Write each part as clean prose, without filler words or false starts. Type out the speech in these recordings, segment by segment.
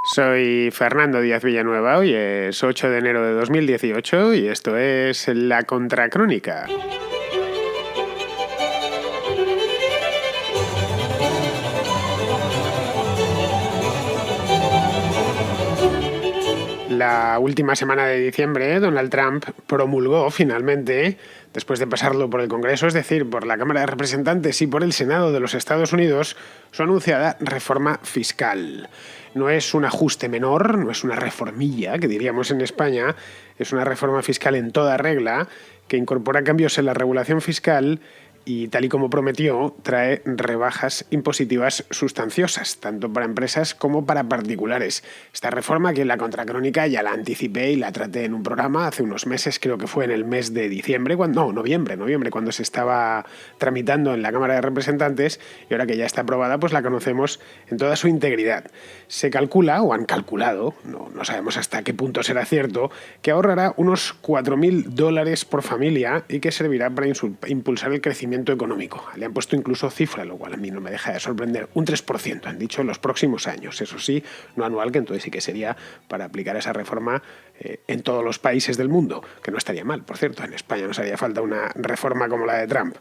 Soy Fernando Díaz Villanueva, hoy es 8 de enero de 2018 y esto es La Contracrónica. La última semana de diciembre, Donald Trump promulgó finalmente, después de pasarlo por el Congreso, es decir, por la Cámara de Representantes y por el Senado de los Estados Unidos, su anunciada reforma fiscal. No es un ajuste menor, no es una reformilla, que diríamos en España, es una reforma fiscal en toda regla que incorpora cambios en la regulación fiscal y, tal y como prometió, trae rebajas impositivas sustanciosas, tanto para empresas como para particulares. Esta reforma, que en la Contracrónica ya la anticipé y la traté en un programa hace unos meses, creo que fue en el mes de diciembre, noviembre, cuando se estaba tramitando en la Cámara de Representantes, y ahora que ya está aprobada, pues la conocemos en toda su integridad. Se calcula, o han calculado, no sabemos hasta qué punto será cierto, que ahorrará unos $4.000 por familia y que servirá para impulsar el crecimiento económico. Le han puesto incluso cifra, lo cual a mí no me deja de sorprender. Un 3%, han dicho, en los próximos años. Eso sí, no anual, que entonces sí que sería para aplicar esa reforma en todos los países del mundo, que no estaría mal, por cierto. En España nos haría falta una reforma como la de Trump.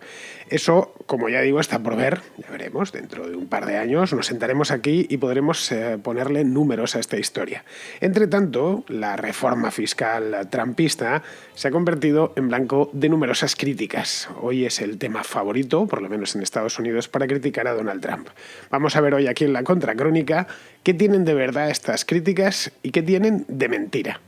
Eso, como ya digo, está por ver. Ya veremos, dentro de un par de años nos sentaremos aquí y podremos ponerle números a esta historia. Entre tanto, la reforma fiscal trumpista se ha convertido en blanco de numerosas críticas. Hoy es el tema favorito, por lo menos en Estados Unidos, para criticar a Donald Trump. Vamos a ver hoy aquí en la Contracrónica qué tienen de verdad estas críticas y qué tienen de mentira.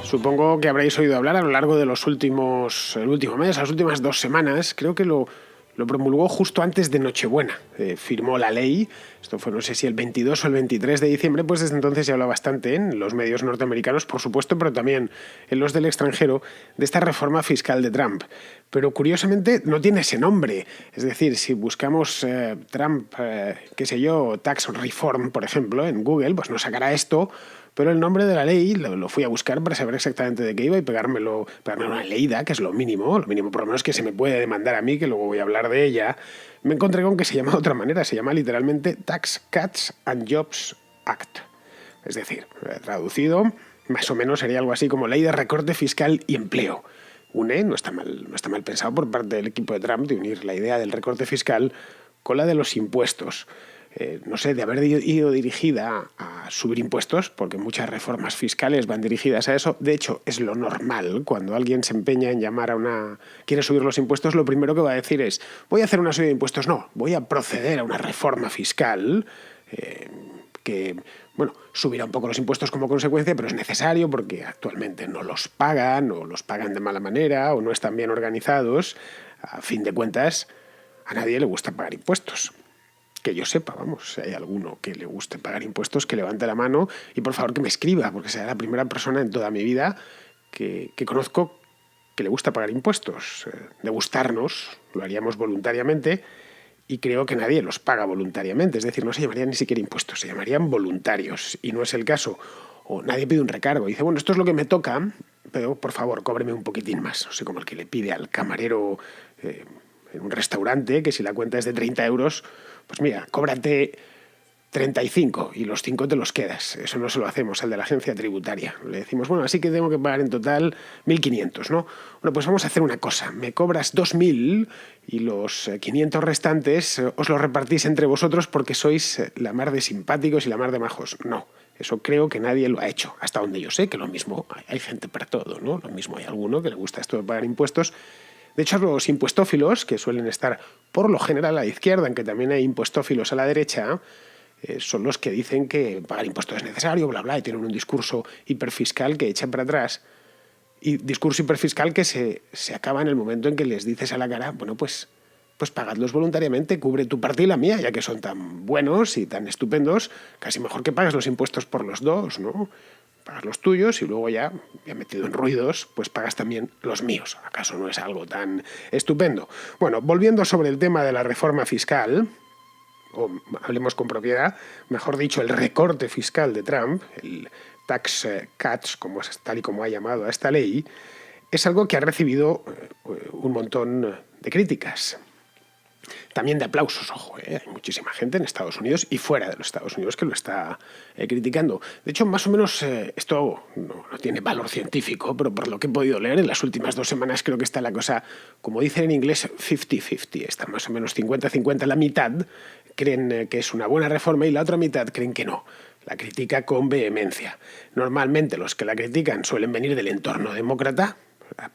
Supongo que habréis oído hablar a lo largo de el último mes, las últimas 2 semanas. Creo que lo promulgó justo antes de Nochebuena. Firmó la ley, esto fue no sé si el 22 o el 23 de diciembre, pues desde entonces se habla bastante en los medios norteamericanos, por supuesto, pero también en los del extranjero, de esta reforma fiscal de Trump. Pero curiosamente no tiene ese nombre. Es decir, si buscamos Trump, Tax Reform, por ejemplo, en Google, pues nos sacará esto. Pero el nombre de la ley lo fui a buscar para saber exactamente de qué iba y pegarme una leída, que es lo mínimo por lo menos que se me puede demandar a mí, que luego voy a hablar de ella. Me encontré con que se llama de otra manera, se llama literalmente Tax Cuts and Jobs Act. Es decir, traducido, más o menos sería algo así como Ley de Recorte Fiscal y Empleo. No está mal pensado por parte del equipo de Trump de unir la idea del recorte fiscal con la de los impuestos. De haber ido dirigida a subir impuestos, porque muchas reformas fiscales van dirigidas a eso. De hecho, es lo normal. Cuando alguien se empeña en quiere subir los impuestos, lo primero que va a decir es: voy a hacer una subida de impuestos. No, voy a proceder a una reforma fiscal que subirá un poco los impuestos como consecuencia, pero es necesario porque actualmente no los pagan, o los pagan de mala manera, o no están bien organizados. A fin de cuentas, a nadie le gusta pagar impuestos. Que yo sepa, si hay alguno que le guste pagar impuestos, que levante la mano y por favor que me escriba, porque será la primera persona en toda mi vida que conozco que le gusta pagar impuestos. De gustarnos, lo haríamos voluntariamente, y creo que nadie los paga voluntariamente. Es decir, no se llamarían ni siquiera impuestos, se llamarían voluntarios, y no es el caso. O nadie pide un recargo y dice: bueno, esto es lo que me toca, pero por favor, cóbreme un poquitín más. No sé, como el que le pide al camarero en un restaurante que si la cuenta es de 30 euros, pues mira, cóbrate 35 y los 5 te los quedas. Eso no se lo hacemos al de la agencia tributaria. Le decimos: bueno, así que tengo que pagar en total 1.500, ¿no? Bueno, pues vamos a hacer una cosa. Me cobras 2.000 y los 500 restantes os los repartís entre vosotros porque sois la mar de simpáticos y la mar de majos. No, eso creo que nadie lo ha hecho. Hasta donde yo sé, que lo mismo hay gente para todo, ¿no? Lo mismo hay alguno que le gusta esto de pagar impuestos. De hecho, los impuestófilos, que suelen estar por lo general a la izquierda, aunque también hay impuestófilos a la derecha, son los que dicen que pagar impuestos es necesario, bla, bla, y tienen un discurso hiperfiscal que echa para atrás. Y discurso hiperfiscal que se acaba en el momento en que les dices a la cara: bueno, pues pagadlos voluntariamente, cubre tu parte y la mía, ya que son tan buenos y tan estupendos, casi mejor que pagues los impuestos por los dos, ¿no? Pagas los tuyos y luego ya metido en ruidos, pues pagas también los míos. ¿Acaso no es algo tan estupendo? Bueno, volviendo sobre el tema de la reforma fiscal, o hablemos con propiedad, mejor dicho, el recorte fiscal de Trump, el Tax Cuts, tal y como ha llamado a esta ley, es algo que ha recibido un montón de críticas. También de aplausos, ojo, hay muchísima gente en Estados Unidos y fuera de los Estados Unidos que lo está criticando. De hecho, más o menos esto no tiene valor científico, pero por lo que he podido leer en las últimas 2 semanas creo que está la cosa, como dicen en inglés, 50-50. Está más o menos 50-50. La mitad creen que es una buena reforma y la otra mitad creen que no. La critica con vehemencia. Normalmente los que la critican suelen venir del entorno demócrata,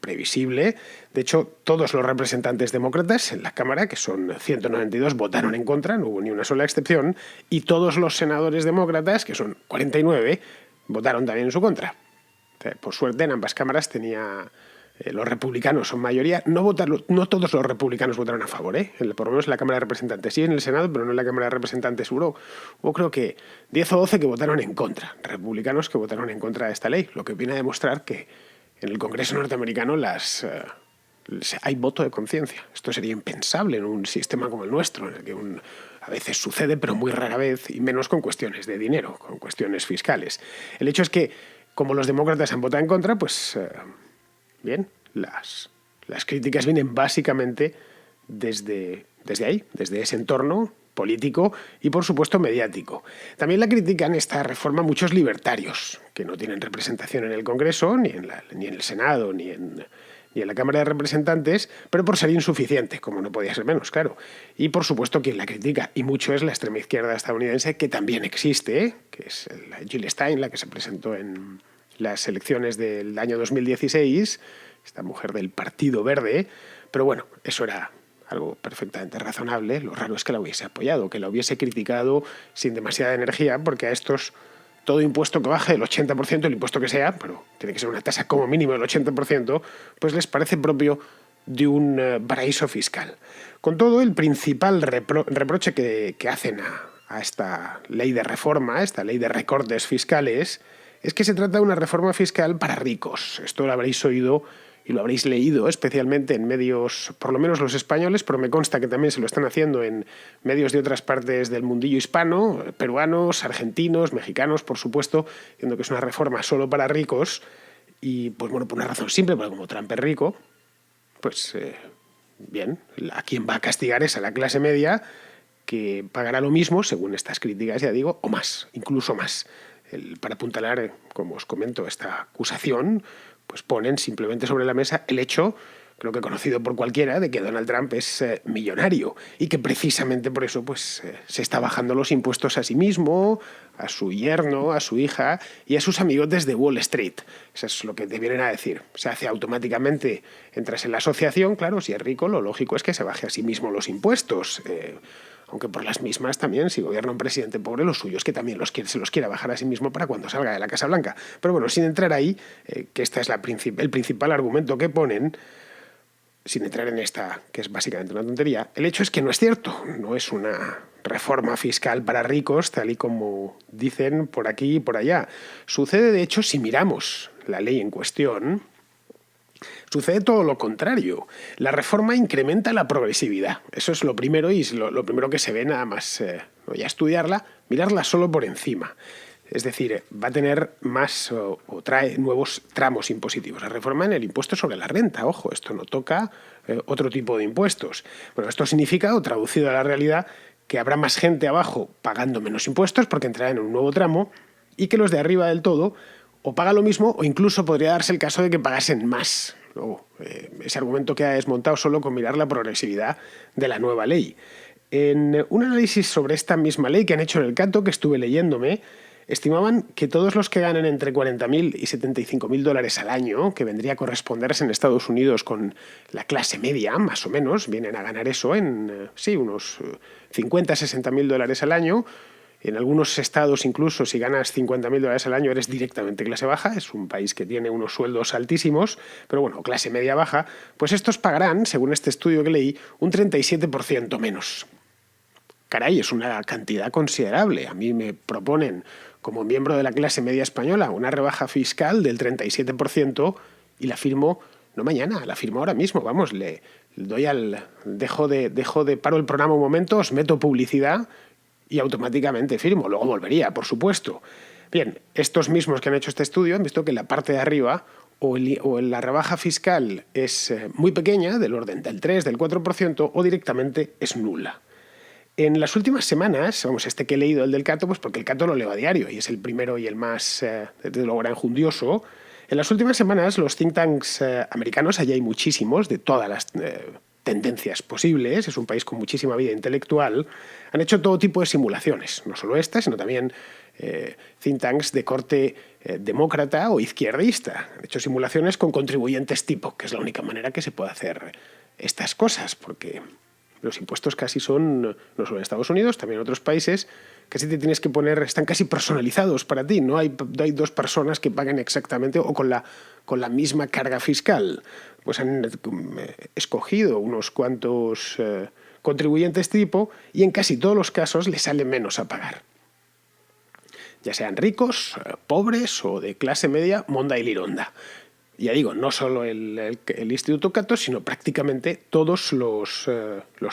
previsible. De hecho, todos los representantes demócratas en la Cámara, que son 192, votaron en contra, no hubo ni una sola excepción, y todos los senadores demócratas, que son 49, votaron también en su contra. Por suerte, en ambas cámaras los republicanos son mayoría. No todos los republicanos votaron a favor, por lo menos en la Cámara de Representantes. Sí en el Senado, pero no en la Cámara de Representantes. Hubo creo que 10 o 12 que votaron en contra, republicanos que votaron en contra de esta ley, lo que viene a demostrar que en el Congreso norteamericano hay voto de conciencia. Esto sería impensable en un sistema como el nuestro, en el que a veces sucede, pero muy rara vez, y menos con cuestiones de dinero, con cuestiones fiscales. El hecho es que, como los demócratas han votado en contra, pues bien, las críticas vienen básicamente desde ahí, desde ese entorno político y, por supuesto, mediático. También la critican esta reforma muchos libertarios, que no tienen representación en el Congreso, ni en el Senado, ni en la Cámara de Representantes, pero por ser insuficiente, como no podía ser menos, claro. Y, por supuesto, quien la critica, y mucho, es la extrema izquierda estadounidense, que también existe, que es la Jill Stein, la que se presentó en las elecciones del año 2016, esta mujer del Partido Verde, pero bueno, eso era algo perfectamente razonable. Lo raro es que la hubiese apoyado, que la hubiese criticado sin demasiada energía, porque a estos todo impuesto que baje del 80%, el impuesto que sea, pero tiene que ser una tasa como mínimo del 80%, pues les parece propio de un paraíso fiscal. Con todo, el principal reproche que hacen a esta ley de reforma, a esta ley de recortes fiscales, es que se trata de una reforma fiscal para ricos. Esto lo habréis oído y lo habréis leído, especialmente en medios, por lo menos los españoles, pero me consta que también se lo están haciendo en medios de otras partes del mundillo hispano, peruanos, argentinos, mexicanos, por supuesto, diciendo que es una reforma solo para ricos. Y, pues bueno, por una razón simple, porque como Trump es rico, pues bien, a quien va a castigar es a la clase media, que pagará lo mismo, según estas críticas, ya digo, o más, incluso más. Para apuntalar, como os comento, esta acusación, pues ponen simplemente sobre la mesa el hecho, creo que conocido por cualquiera, de que Donald Trump es millonario y que precisamente por eso pues, se está bajando los impuestos a sí mismo, a su yerno, a su hija y a sus amigotes de Wall Street. Eso es lo que te vienen a decir. Se hace automáticamente, entras en la asociación, claro, si es rico, lo lógico es que se baje a sí mismo los impuestos. Aunque por las mismas también, si gobierna un presidente pobre, lo suyo es que también se los quiera bajar a sí mismo para cuando salga de la Casa Blanca. Pero bueno, sin entrar ahí, que este es el principal argumento que ponen, sin entrar en esta, que es básicamente una tontería, el hecho es que no es cierto, no es una reforma fiscal para ricos, tal y como dicen por aquí y por allá. Sucede, de hecho, si miramos la ley en cuestión, sucede todo lo contrario. La reforma incrementa la progresividad. Eso es lo primero y es lo primero que se ve nada más no ya estudiarla, mirarla solo por encima. Es decir, va a tener más o trae nuevos tramos impositivos. La reforma en el impuesto sobre la renta, ojo, esto no toca otro tipo de impuestos. Bueno, esto significa, o traducido a la realidad, que habrá más gente abajo pagando menos impuestos porque entrará en un nuevo tramo y que los de arriba del todo o pagan lo mismo o incluso podría darse el caso de que pagasen más. Luego, ese argumento queda desmontado solo con mirar la progresividad de la nueva ley. En un análisis sobre esta misma ley que han hecho en el Cato, que estuve leyéndome, estimaban que todos los que ganan entre 40.000 y 75.000 dólares al año, que vendría a corresponderse en Estados Unidos con la clase media, más o menos, vienen a ganar eso en, unos 50 a 60.000 dólares al año. En algunos estados, incluso, si ganas 50.000 dólares al año, eres directamente clase baja. Es un país que tiene unos sueldos altísimos, pero bueno, clase media baja. Pues estos pagarán, según este estudio que leí, un 37% menos. Caray, es una cantidad considerable. A mí me proponen, como miembro de la clase media española, una rebaja fiscal del 37% y la firmo, no mañana, la firmo ahora mismo. Vamos, le doy paro el programa un momento, os meto publicidad y automáticamente firmo. Luego volvería, por supuesto. Bien, estos mismos que han hecho este estudio han visto que en la parte de arriba o la rebaja fiscal es muy pequeña, del orden del 3, del 4%, o directamente es nula. En las últimas semanas, este que he leído, el del Cato, pues porque el Cato lo leo a diario y es el primero y el más, desde luego, enjundioso. En las últimas semanas, los think tanks americanos, allí hay muchísimos, de todas las tendencias posibles, es un país con muchísima vida intelectual, han hecho todo tipo de simulaciones, no solo esta, sino también think tanks de corte demócrata o izquierdista. Han hecho simulaciones con contribuyentes tipo, que es la única manera que se puede hacer estas cosas, porque los impuestos casi son, no solo en Estados Unidos, también en otros países, casi te tienes que poner, están casi personalizados para ti. No hay dos personas que paguen exactamente o con la misma carga fiscal. Pues han escogido unos cuantos contribuyentes tipo y en casi todos los casos les sale menos a pagar. Ya sean ricos, pobres o de clase media, monda y lironda. Ya digo, no solo el Instituto Cato, sino prácticamente todos los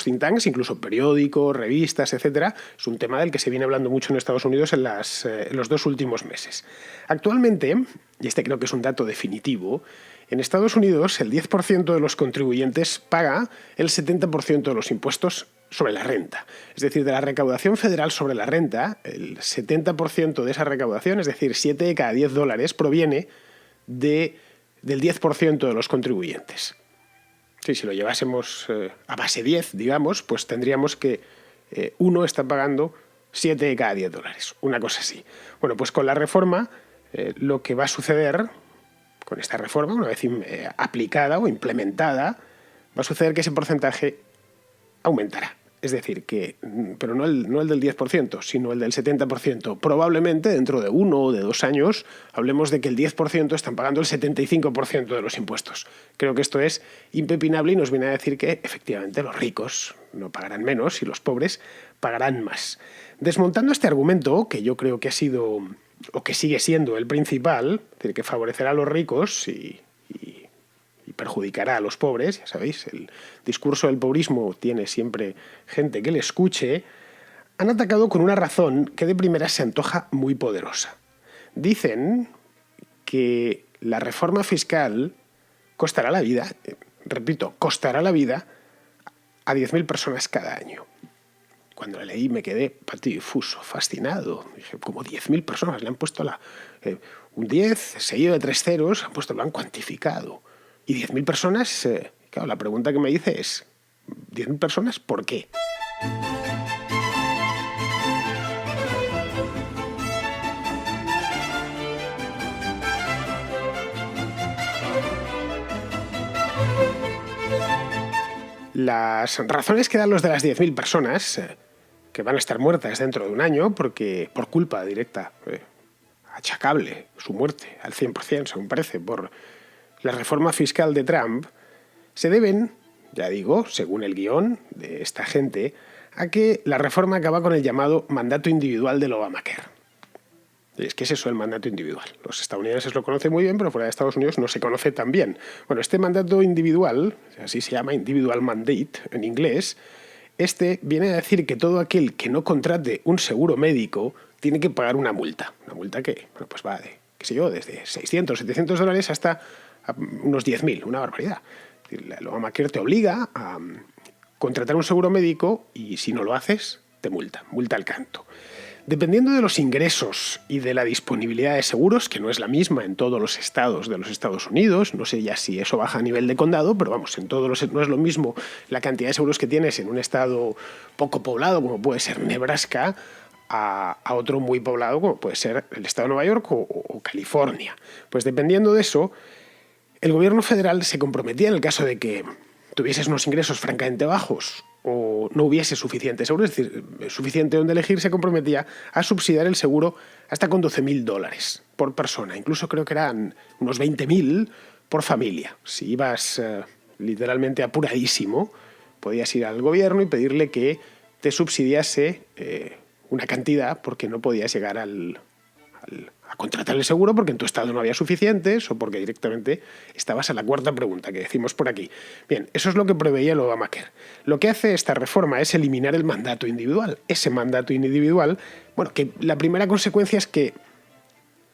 think tanks, incluso periódicos, revistas, etcétera. Es un tema del que se viene hablando mucho en Estados Unidos en los 2 últimos meses. Actualmente, y este creo que es un dato definitivo, en Estados Unidos el 10% de los contribuyentes paga el 70% de los impuestos sobre la renta. Es decir, de la recaudación federal sobre la renta, el 70% de esa recaudación, es decir, 7 de cada 10 dólares, proviene del 10% de los contribuyentes. Sí, si lo llevásemos a base 10, digamos, pues tendríamos que uno está pagando 7 de cada 10 dólares, una cosa así. Bueno, pues con la reforma, lo que va a suceder, con esta reforma, una vez aplicada o implementada, va a suceder que ese porcentaje aumentará. Es decir, pero no el del 10%, sino el del 70%. Probablemente dentro de 1 o de 2 años hablemos de que el 10% están pagando el 75% de los impuestos. Creo que esto es impepinable y nos viene a decir que efectivamente los ricos no pagarán menos y los pobres pagarán más. Desmontando este argumento, que yo creo que ha sido o que sigue siendo el principal, es decir, que favorecerá a los ricos y perjudicará a los pobres, ya sabéis, el discurso del pobrismo tiene siempre gente que le escuche, han atacado con una razón que de primera se antoja muy poderosa. Dicen que la reforma fiscal costará la vida, repito, costará la vida a 10.000 personas cada año. Cuando la leí me quedé patidifuso, fascinado. Dije, como 10.000 personas le han puesto un 10 seguido de 3 ceros, lo han cuantificado. Y 10.000 personas, claro, la pregunta que me hice es, ¿10.000 personas por qué? Las razones que dan los de las 10.000 personas, que van a estar muertas dentro de un año, porque por culpa directa, achacable, su muerte al 100%, según parece, por la reforma fiscal de Trump, se deben, ya digo, según el guión de esta gente, a que la reforma acaba con el llamado mandato individual del Obamacare. Es que es eso, el mandato individual. Los estadounidenses lo conocen muy bien, pero fuera de Estados Unidos no se conoce tan bien. Bueno, este mandato individual, así se llama, individual mandate en inglés, viene a decir que todo aquel que no contrate un seguro médico tiene que pagar una multa. Una multa que, pues va de, desde 600, 700 dólares hasta unos 10.000, una barbaridad. El Obamacare te obliga a contratar un seguro médico y si no lo haces, te multa al canto. Dependiendo de los ingresos y de la disponibilidad de seguros, que no es la misma en todos los estados de los Estados Unidos, no sé ya si eso baja a nivel de condado, pero vamos, no es lo mismo la cantidad de seguros que tienes en un estado poco poblado, como puede ser Nebraska, a otro muy poblado, como puede ser el estado de Nueva York o California. Pues dependiendo de eso, el gobierno federal se comprometía en el caso de que tuvieses unos ingresos francamente bajos o no hubiese suficiente seguro, es decir, suficiente donde elegir, se comprometía a subsidiar el seguro hasta con $12.000 por persona. Incluso creo que eran unos 20.000 por familia. Si ibas literalmente apuradísimo, podías ir al gobierno y pedirle que te subsidiase una cantidad porque no podías llegar a contratar el seguro porque en tu estado no había suficientes o porque directamente estabas a la cuarta pregunta que decimos por aquí. Bien, eso es lo que preveía el Obamacare. Lo que hace esta reforma es eliminar el mandato individual. Ese mandato individual, bueno, que la primera consecuencia es que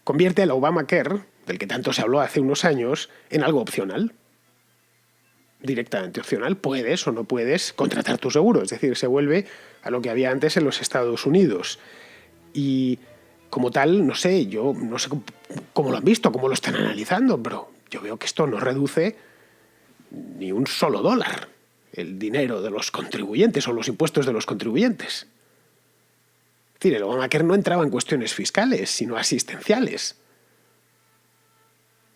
convierte al Obamacare, del que tanto se habló hace unos años, en algo opcional. Directamente opcional, puedes o no puedes contratar tu seguro. Es decir, se vuelve a lo que había antes en los Estados Unidos. Y como tal, no sé, yo no sé cómo lo han visto, cómo lo están analizando, pero yo veo que esto no reduce ni un solo dólar el dinero de los contribuyentes o los impuestos de los contribuyentes. Es decir, el Obamacare no entraba en cuestiones fiscales, sino asistenciales.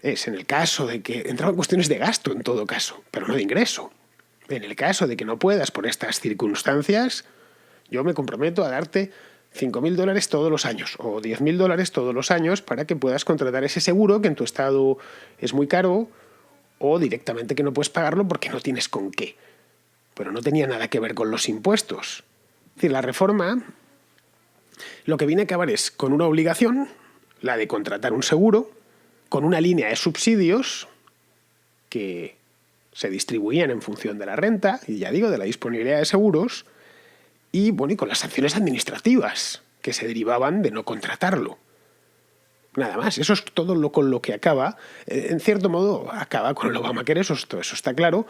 Es en el caso de que entraba en cuestiones de gasto, en todo caso, pero no de ingreso. En el caso de que no puedas por estas circunstancias, yo me comprometo a darte $5.000 todos los años o $10.000 todos los años para que puedas contratar ese seguro que en tu estado es muy caro o directamente que no puedes pagarlo porque no tienes con qué. Pero no tenía nada que ver con los impuestos. Es decir, la reforma lo que viene a acabar es con una obligación, la de contratar un seguro, con una línea de subsidios que se distribuían en función de la renta, y ya digo, de la disponibilidad de seguros, y bueno, y con las sanciones administrativas que se derivaban de no contratarlo. Nada más, eso es todo con lo que acaba. En cierto modo, acaba con el Obamacare, eso está claro,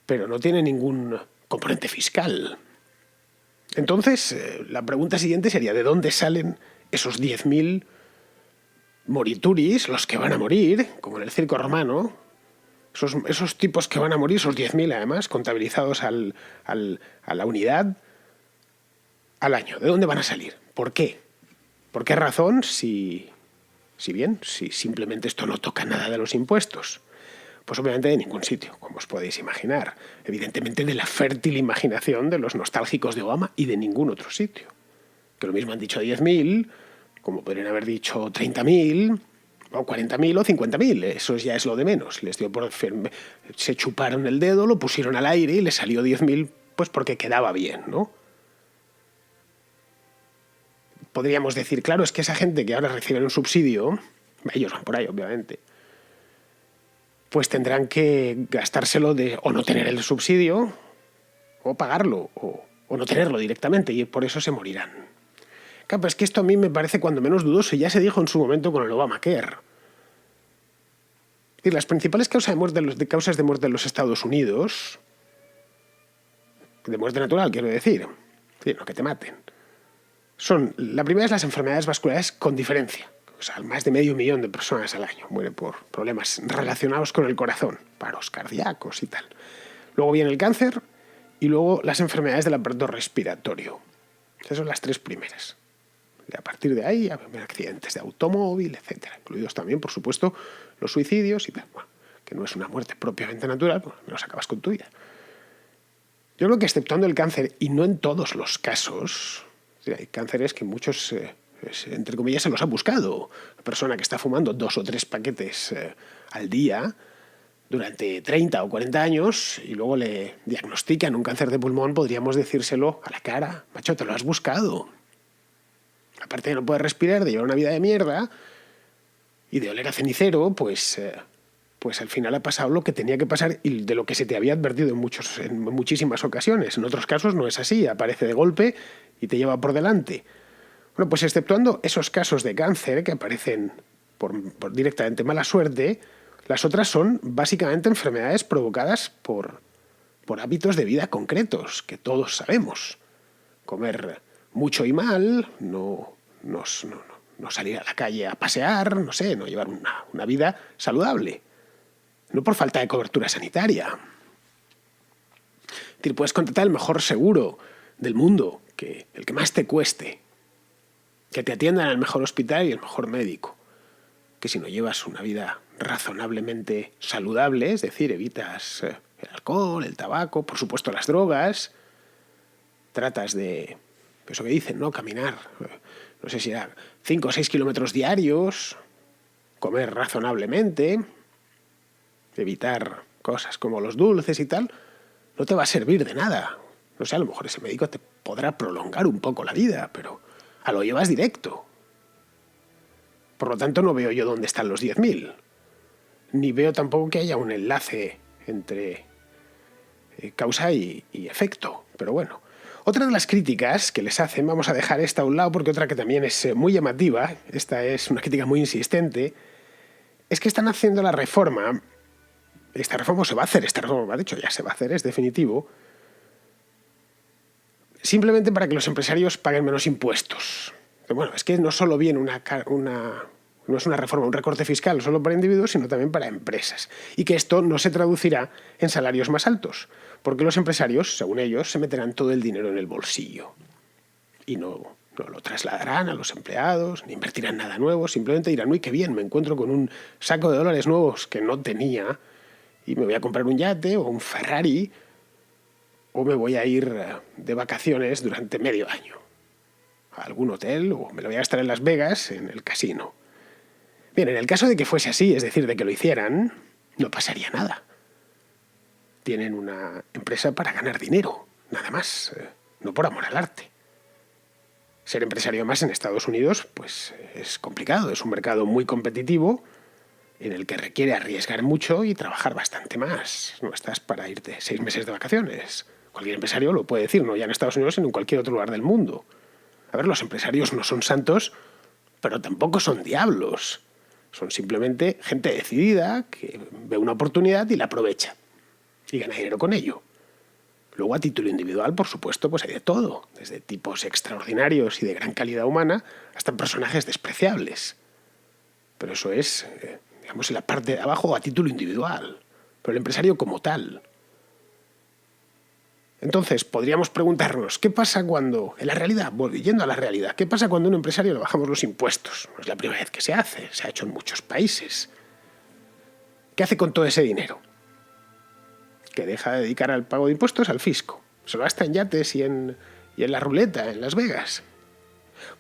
pero no tiene ningún componente fiscal. Entonces, la pregunta siguiente sería, ¿de dónde salen esos 10.000 morituris, los que van a morir, como en el circo romano? Esos tipos que van a morir, esos 10.000 además, contabilizados a la unidad, al año. ¿De dónde van a salir? ¿Por qué? ¿Por qué razón si simplemente esto no toca nada de los impuestos? Pues obviamente de ningún sitio, como os podéis imaginar. Evidentemente de la fértil imaginación de los nostálgicos de Obama y de ningún otro sitio. Que lo mismo han dicho 10.000, como podrían haber dicho 30.000, o 40.000 o 50.000. Eso ya es lo de menos. Les dio se chuparon el dedo, lo pusieron al aire y les salió 10.000 pues porque quedaba bien, ¿no? Podríamos decir, claro, es que esa gente que ahora recibe un subsidio, ellos van por ahí, obviamente, pues tendrán que gastárselo o no tener el subsidio, o pagarlo, o no tenerlo directamente, y por eso se morirán. Claro, pues es que esto a mí me parece cuando menos dudoso, y ya se dijo en su momento con el Obamacare. Y las principales causas de muerte en los Estados Unidos, de muerte natural, quiero decir, no que te maten, la primera es las enfermedades vasculares con diferencia. O sea, más de 500.000 de personas al año mueren por problemas relacionados con el corazón, paros cardíacos y tal. Luego viene el cáncer y luego las enfermedades del aparato respiratorio. Esas son las tres primeras. Y a partir de ahí, accidentes de automóvil, etcétera, incluidos también, por supuesto, los suicidios y tal. Bueno, que no es una muerte propiamente natural, pues menos acabas con tu vida. Yo creo que exceptuando el cáncer, y no en todos los casos, hay cánceres que muchos, entre comillas, se los ha buscado. Una persona que está fumando 2 o 3 paquetes al día durante 30 o 40 años y luego le diagnostican un cáncer de pulmón, podríamos decírselo a la cara. Macho, te lo has buscado. Aparte de no poder respirar, de llevar una vida de mierda y de oler a cenicero, pues al final ha pasado lo que tenía que pasar y de lo que se te había advertido en muchísimas ocasiones. En otros casos no es así, aparece de golpe y te lleva por delante. Bueno, pues exceptuando esos casos de cáncer que aparecen por directamente mala suerte, las otras son básicamente enfermedades provocadas por hábitos de vida concretos, que todos sabemos. Comer mucho y mal, no salir a la calle a pasear, no llevar una vida saludable. No por falta de cobertura sanitaria. Es decir, puedes contratar el mejor seguro del mundo, el que más te cueste, que te atiendan al mejor hospital y el mejor médico, que si no llevas una vida razonablemente saludable, es decir, evitas el alcohol, el tabaco, por supuesto las drogas, tratas de, eso que dicen, ¿no? Caminar, no sé si era 5 o 6 kilómetros diarios, comer razonablemente, evitar cosas como los dulces y tal, no te va a servir de nada. No sé, a lo mejor ese médico te podrá prolongar un poco la vida, pero a lo llevas directo. Por lo tanto, no veo yo dónde están los 10.000. Ni veo tampoco que haya un enlace entre causa y efecto. Pero bueno, otra de las críticas que les hacen, vamos a dejar esta a un lado porque otra que también es muy llamativa, esta es una crítica muy insistente, es que están haciendo la reforma. Esta reforma se va a hacer, esta reforma, de hecho ya se va a hacer, es definitivo, simplemente para que los empresarios paguen menos impuestos. Bueno, es que no solo viene no es una reforma, un recorte fiscal solo para individuos, sino también para empresas. Y que esto no se traducirá en salarios más altos, porque los empresarios, según ellos, se meterán todo el dinero en el bolsillo. Y no lo trasladarán a los empleados, ni invertirán nada nuevo, simplemente dirán, uy, qué bien, me encuentro con un saco de dólares nuevos que no tenía y me voy a comprar un yate o un Ferrari o me voy a ir de vacaciones durante medio año a algún hotel o me lo voy a gastar en Las Vegas, en el casino. Bien, en el caso de que fuese así, es decir, de que lo hicieran, no pasaría nada. Tienen una empresa para ganar dinero, nada más, no por amor al arte. Ser empresario más en Estados Unidos pues es complicado, es un mercado muy competitivo en el que requiere arriesgar mucho y trabajar bastante más. No estás para irte 6 meses de vacaciones. Cualquier empresario lo puede decir, no ya en Estados Unidos, sino en cualquier otro lugar del mundo. A ver, los empresarios no son santos, pero tampoco son diablos. Son simplemente gente decidida que ve una oportunidad y la aprovecha y gana dinero con ello. Luego, a título individual, por supuesto, pues hay de todo, desde tipos extraordinarios y de gran calidad humana hasta personajes despreciables. Pero eso es, digamos, en la parte de abajo a título individual. Pero el empresario como tal. Entonces, podríamos preguntarnos, ¿qué pasa cuando, en la realidad, volviendo a la realidad, qué pasa cuando a un empresario le bajamos los impuestos? No es la primera vez que se hace, se ha hecho en muchos países. ¿Qué hace con todo ese dinero? Que deja de dedicar al pago de impuestos al fisco. Se lo gasta en yates y en la ruleta, en Las Vegas.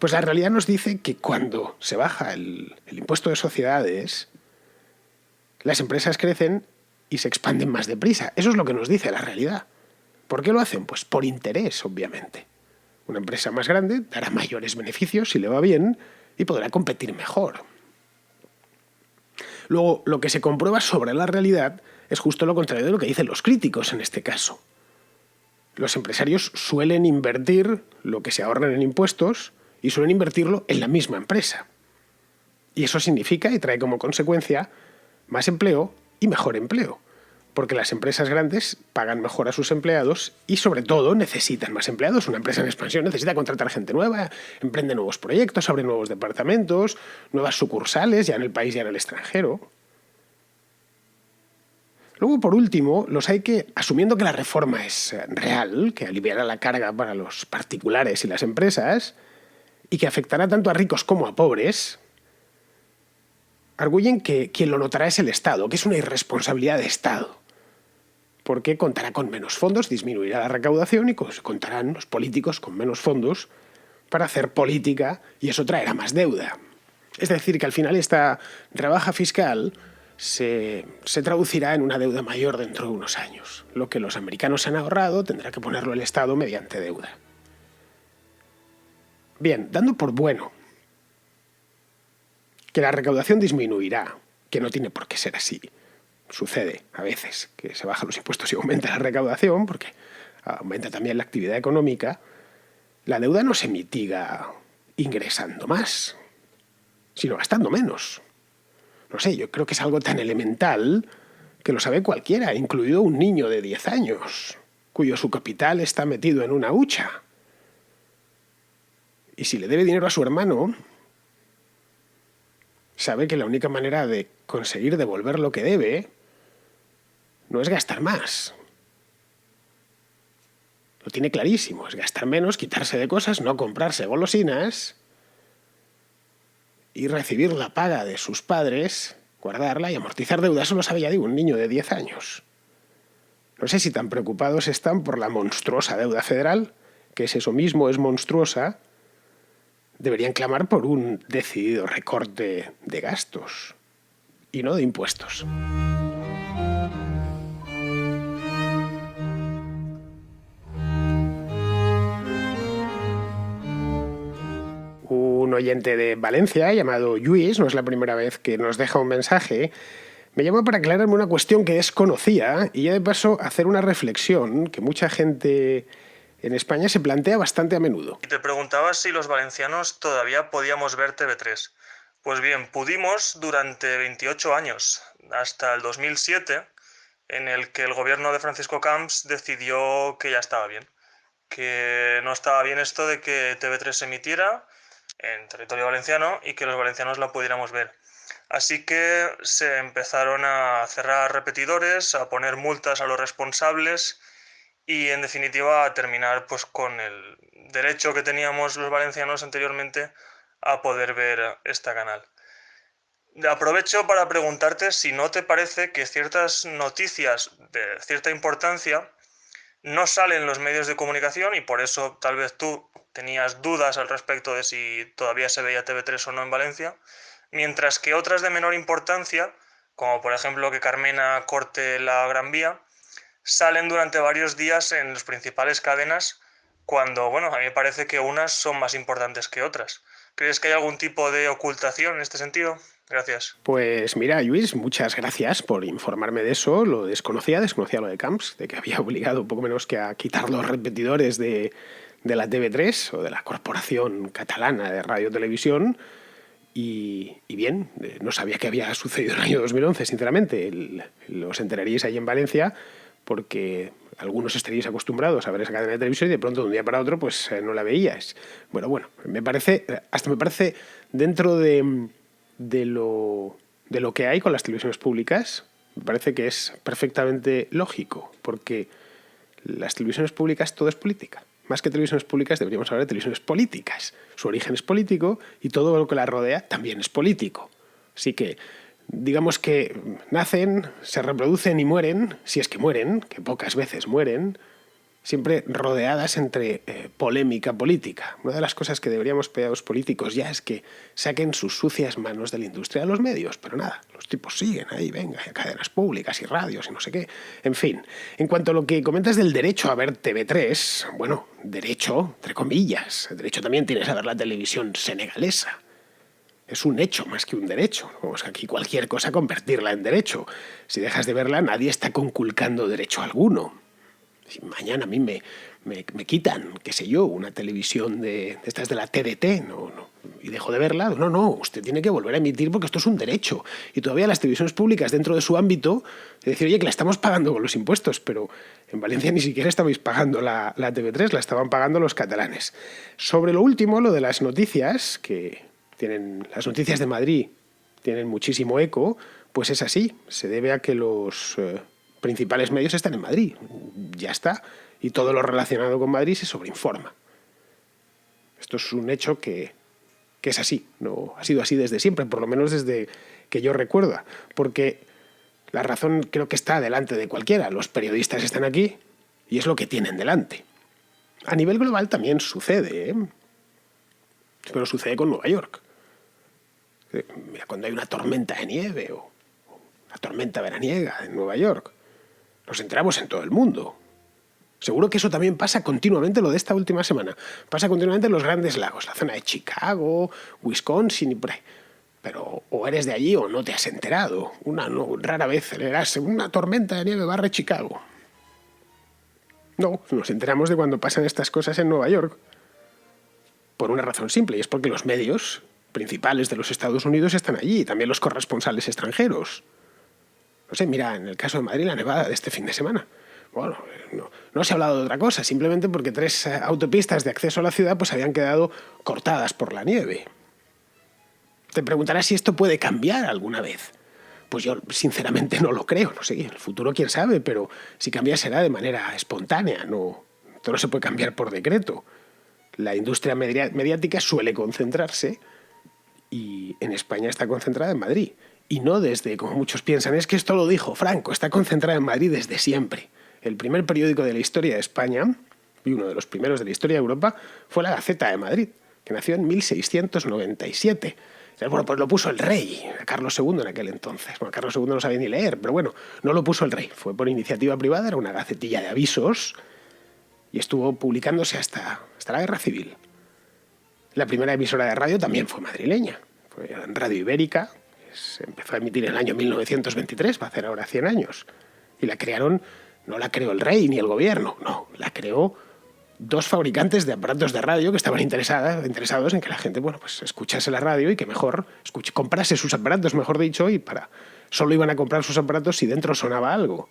Pues la realidad nos dice que cuando se baja el impuesto de sociedades, las empresas crecen y se expanden más deprisa. Eso es lo que nos dice la realidad. ¿Por qué lo hacen? Pues por interés, obviamente. Una empresa más grande dará mayores beneficios si le va bien y podrá competir mejor. Luego, lo que se comprueba sobre la realidad es justo lo contrario de lo que dicen los críticos en este caso. Los empresarios suelen invertir lo que se ahorran en impuestos y suelen invertirlo en la misma empresa. Y eso significa y trae como consecuencia más empleo y mejor empleo. Porque las empresas grandes pagan mejor a sus empleados y, sobre todo, necesitan más empleados. Una empresa en expansión necesita contratar gente nueva, emprende nuevos proyectos, abre nuevos departamentos, nuevas sucursales, ya en el país y en el extranjero. Luego, por último, los hay que, asumiendo que la reforma es real, que aliviará la carga para los particulares y las empresas, y que afectará tanto a ricos como a pobres, arguyen que quien lo notará es el Estado, que es una irresponsabilidad de Estado. Porque contará con menos fondos, disminuirá la recaudación y contarán los políticos con menos fondos para hacer política y eso traerá más deuda. Es decir, que al final esta rebaja fiscal se traducirá en una deuda mayor dentro de unos años. Lo que los americanos han ahorrado tendrá que ponerlo el Estado mediante deuda. Bien, dando por bueno que la recaudación disminuirá, que no tiene por qué ser así. Sucede a veces que se bajan los impuestos y aumenta la recaudación porque aumenta también la actividad económica. La deuda no se mitiga ingresando más, sino gastando menos. No sé, yo creo que es algo tan elemental que lo sabe cualquiera, incluido un niño de 10 años, cuyo su capital está metido en una hucha. Y si le debe dinero a su hermano, sabe que la única manera de conseguir devolver lo que debe no es gastar más. Lo tiene clarísimo, es gastar menos, quitarse de cosas, no comprarse golosinas y recibir la paga de sus padres, guardarla y amortizar deudas. Eso lo sabe, ya digo, un niño de 10 años. No sé si tan preocupados están por la monstruosa deuda federal, que es eso mismo, es monstruosa. Deberían clamar por un decidido recorte de gastos y no de impuestos. Un oyente de Valencia, llamado Lluís, no es la primera vez que nos deja un mensaje, me llama para aclararme una cuestión que desconocía y ya de paso hacer una reflexión que mucha gente en España se plantea bastante a menudo. Y te preguntabas si los valencianos todavía podíamos ver TV3. Pues bien, pudimos durante 28 años, hasta el 2007, en el que el gobierno de Francisco Camps decidió que ya estaba bien, que no estaba bien esto de que TV3 se emitiera en territorio valenciano y que los valencianos la pudiéramos ver. Así que se empezaron a cerrar repetidores, a poner multas a los responsables y en definitiva a terminar pues con el derecho que teníamos los valencianos anteriormente a poder ver esta canal. Aprovecho para preguntarte si no te parece que ciertas noticias de cierta importancia no salen en los medios de comunicación y por eso tal vez tú tenías dudas al respecto de si todavía se veía TV3 o no en Valencia, mientras que otras de menor importancia, como por ejemplo que Carmena corte la Gran Vía, salen durante varios días en las principales cadenas cuando, bueno, a mí me parece que unas son más importantes que otras. ¿Crees que hay algún tipo de ocultación en este sentido? Gracias. Pues mira, Luis, muchas gracias por informarme de eso. Lo desconocía lo de Camps, de que había obligado un poco menos que a quitar los repetidores de la TV3 o de la Corporación Catalana de Radio Televisión. Y bien, no sabía que había sucedido en el año 2011, sinceramente. Los enteraríais ahí en Valencia porque algunos estaríais acostumbrados a ver esa cadena de televisión y de pronto de un día para otro pues no la veíais. Bueno, me parece dentro de lo que hay con las televisiones públicas, me parece que es perfectamente lógico, porque las televisiones públicas todo es política. Más que televisiones públicas deberíamos hablar de televisiones políticas. Su origen es político y todo lo que la rodea también es político. Así que digamos que nacen, se reproducen y mueren, si es que mueren, que pocas veces mueren, siempre rodeadas entre polémica política. Una de las cosas que deberíamos pedir a los políticos ya es que saquen sus sucias manos de la industria de los medios, pero nada, los tipos siguen ahí, venga, hay cadenas públicas y radios y no sé qué. En fin, en cuanto a lo que comentas del derecho a ver TV3, bueno, derecho, entre comillas, derecho también tienes a ver la televisión senegalesa. Es un hecho más que un derecho. Vamos, aquí cualquier cosa convertirla en derecho. Si dejas de verla, nadie está conculcando derecho alguno. Si mañana a mí me quitan, qué sé yo, una televisión de estas de la TDT, y dejo de verla, no, usted tiene que volver a emitir porque esto es un derecho. Y todavía las televisiones públicas dentro de su ámbito, es decir, oye, que la estamos pagando con los impuestos, pero en Valencia ni siquiera estabais pagando la TV3, la estaban pagando los catalanes. Sobre lo último, lo de las noticias, que tienen las noticias de Madrid tienen muchísimo eco, pues es así, se debe a que los principales medios están en Madrid. Ya está. Y todo lo relacionado con Madrid se sobreinforma. Esto es un hecho que es así. No ha sido así desde siempre, por lo menos desde que yo recuerdo. Porque la razón creo que está delante de cualquiera. Los periodistas están aquí y es lo que tienen delante. A nivel global también sucede, ¿eh? Pero sucede con Nueva York. Mira, cuando hay una tormenta de nieve o una tormenta veraniega en Nueva York, nos enteramos en todo el mundo. Seguro que eso también pasa continuamente, lo de esta última semana. Pasa continuamente en los grandes lagos, la zona de Chicago, Wisconsin y por ahí. Pero o eres de allí o no te has enterado. Rara vez leerás una tormenta de nieve barre Chicago. No, nos enteramos de cuando pasan estas cosas en Nueva York. Por una razón simple, y es porque los medios principales de los Estados Unidos están allí, y también los corresponsales extranjeros. No sé, mira, en el caso de Madrid, la nevada de este fin de semana. Bueno, no se ha hablado de otra cosa, simplemente porque 3 autopistas de acceso a la ciudad pues habían quedado cortadas por la nieve. Te preguntarás si esto puede cambiar alguna vez. Pues yo sinceramente no lo creo, no sé, en el futuro quién sabe, pero si cambia será de manera espontánea, no, esto no se puede cambiar por decreto. La industria mediática suele concentrarse y en España está concentrada en Madrid. Y no desde, como muchos piensan, es que esto lo dijo Franco, está concentrada en Madrid desde siempre. El primer periódico de la historia de España, y uno de los primeros de la historia de Europa, fue la Gaceta de Madrid, que nació en 1697. Bueno, pues lo puso el rey, Carlos II en aquel entonces. Bueno, Carlos II no sabía ni leer, pero bueno, no lo puso el rey. Fue por iniciativa privada, era una gacetilla de avisos y estuvo publicándose hasta la Guerra Civil. La primera emisora de radio también fue madrileña, fue Radio Ibérica, que se empezó a emitir en el año 1923, va a hacer ahora 100 años. Y la crearon, no la creó el rey ni el gobierno, no, la creó dos fabricantes de aparatos de radio que estaban interesados en que la gente, bueno, pues escuchase la radio y que mejor comprase sus aparatos, mejor dicho, y solo iban a comprar sus aparatos si dentro sonaba algo.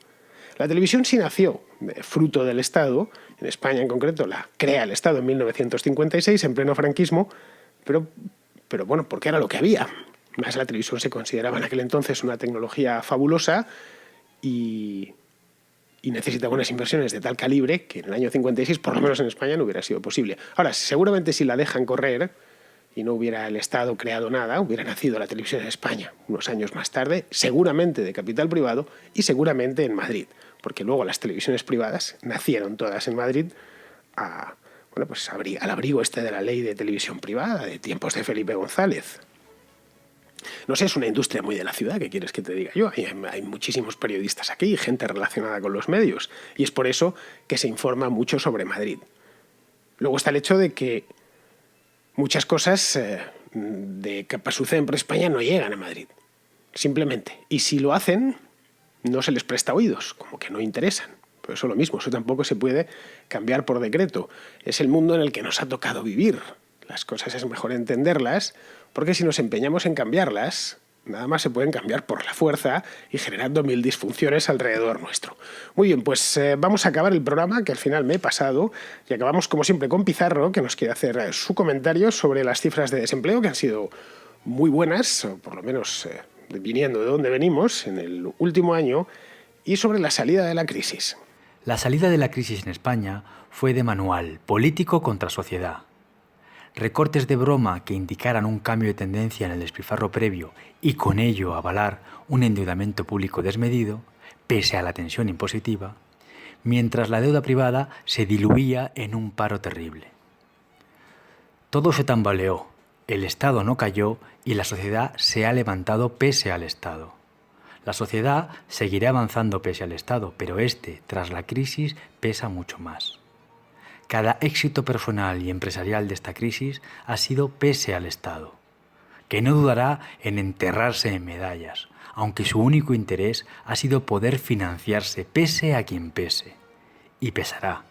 La televisión sí nació fruto del Estado, en España en concreto la crea el Estado en 1956, en pleno franquismo, pero bueno, porque era lo que había. Más la televisión se consideraba en aquel entonces una tecnología fabulosa y necesitaba unas inversiones de tal calibre que en el año 56, por lo menos en España, no hubiera sido posible. Ahora, seguramente si la dejan correr y no hubiera el Estado creado nada, hubiera nacido la televisión en España unos años más tarde, seguramente de capital privado y seguramente en Madrid, porque luego las televisiones privadas nacieron todas en Madrid al abrigo de la ley de televisión privada de tiempos de Felipe González. No sé, es una industria muy de la ciudad, ¿qué quieres que te diga yo? Hay muchísimos periodistas aquí, gente relacionada con los medios, y es por eso que se informa mucho sobre Madrid. Luego está el hecho de que muchas cosas de que suceden por España no llegan a Madrid, simplemente. Y si lo hacen, no se les presta oídos, como que no interesan. Pero eso es lo mismo, eso tampoco se puede cambiar por decreto. Es el mundo en el que nos ha tocado vivir. Las cosas es mejor entenderlas, porque si nos empeñamos en cambiarlas, nada más se pueden cambiar por la fuerza y generando 1000 disfunciones alrededor nuestro. Muy bien, pues vamos a acabar el programa, que al final me he pasado, y acabamos como siempre con Pizarro, que nos quiere hacer su comentario sobre las cifras de desempleo, que han sido muy buenas, o por lo menos viniendo de donde venimos en el último año, y sobre la salida de la crisis. La salida de la crisis en España fue de manual, político contra sociedad. Recortes de broma que indicaran un cambio de tendencia en el despilfarro previo y con ello avalar un endeudamiento público desmedido, pese a la tensión impositiva, mientras la deuda privada se diluía en un paro terrible. Todo se tambaleó, el Estado no cayó y la sociedad se ha levantado pese al Estado. La sociedad seguirá avanzando pese al Estado, pero tras la crisis, pesa mucho más. Cada éxito personal y empresarial de esta crisis ha sido pese al Estado, que no dudará en enterrarse en medallas, aunque su único interés ha sido poder financiarse pese a quien pese, y pesará.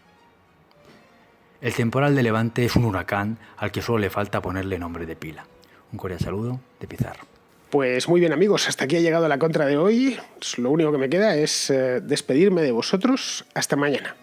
El temporal de Levante es un huracán al que solo le falta ponerle nombre de pila. Un cordial saludo de Pizarro. Pues muy bien, amigos, hasta aquí ha llegado la contra de hoy. Lo único que me queda es despedirme de vosotros. Hasta mañana.